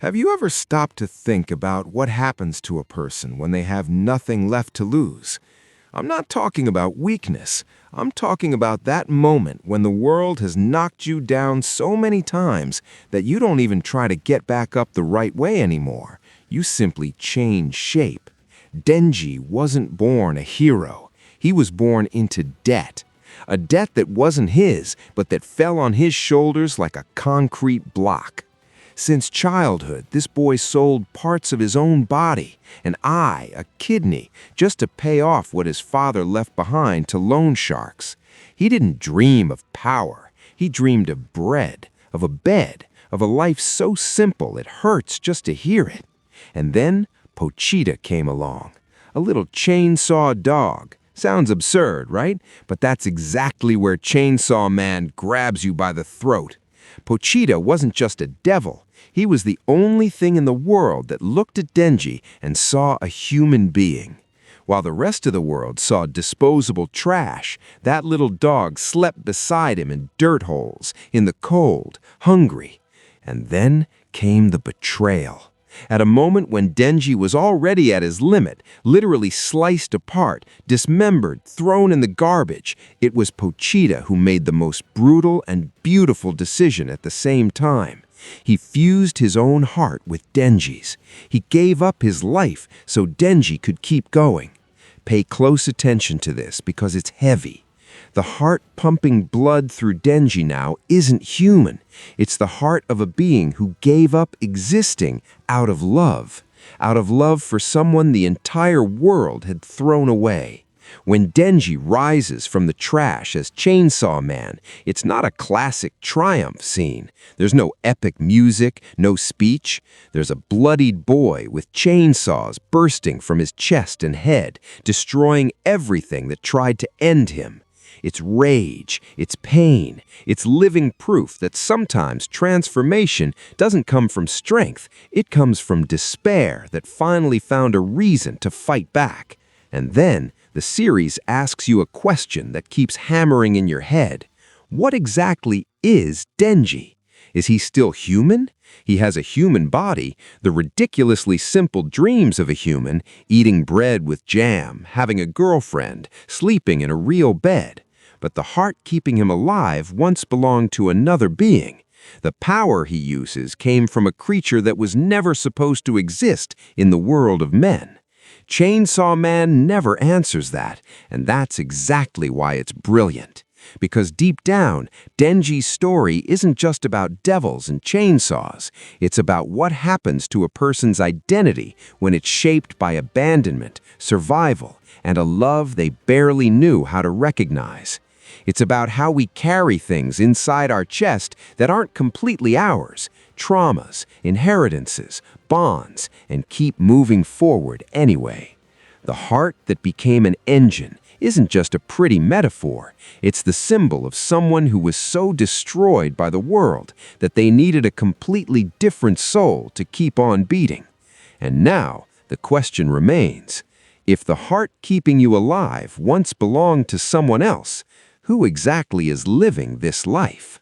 Have you ever stopped to think about what happens to a person when they have nothing left to lose? I'm not talking about weakness. I'm talking about that moment when the world has knocked you down so many times that you don't even try to get back up the right way anymore. You simply change shape. Denji wasn't born a hero. He was born into debt. A debt that wasn't his, but that fell on his shoulders like a concrete block. Since childhood, this boy sold parts of his own body, an eye, a kidney, just to pay off what his father left behind to loan sharks. He didn't dream of power. He dreamed of bread, of a bed, of a life so simple it hurts just to hear it. And then Pochita came along, a little chainsaw dog. Sounds absurd, right? But that's exactly where Chainsaw Man grabs you by the throat. Pochita wasn't just a devil. He was the only thing in the world that looked at Denji and saw a human being. While the rest of the world saw disposable trash, that little dog slept beside him in dirt holes, in the cold, hungry. And then came the betrayal. At a moment when Denji was already at his limit, literally sliced apart, dismembered, thrown in the garbage, it was Pochita who made the most brutal and beautiful decision at the same time. He fused his own heart with Denji's. He gave up his life so Denji could keep going. Pay close attention to this because it's heavy. The heart pumping blood through Denji now isn't human. It's the heart of a being who gave up existing out of love for someone the entire world had thrown away. When Denji rises from the trash as Chainsaw Man, it's not a classic triumph scene. There's no epic music, no speech. There's a bloodied boy with chainsaws bursting from his chest and head, destroying everything that tried to end him. It's rage, it's pain, it's living proof that sometimes transformation doesn't come from strength, it comes from despair that finally found a reason to fight back. And then, the series asks you a question that keeps hammering in your head. What exactly is Denji? Is he still human? He has a human body, the ridiculously simple dreams of a human, eating bread with jam, having a girlfriend, sleeping in a real bed. But the heart keeping him alive once belonged to another being. The power he uses came from a creature that was never supposed to exist in the world of men. Chainsaw Man never answers that, and that's exactly why it's brilliant. Because deep down, Denji's story isn't just about devils and chainsaws. It's about what happens to a person's identity when it's shaped by abandonment, survival, and a love they barely knew how to recognize. It's about how we carry things inside our chest that aren't completely ours, traumas, inheritances, bonds, and keep moving forward anyway. The heart that became an engine isn't just a pretty metaphor. It's the symbol of someone who was so destroyed by the world that they needed a completely different soul to keep on beating. And now, the question remains, if the heart keeping you alive once belonged to someone else, who exactly is living this life?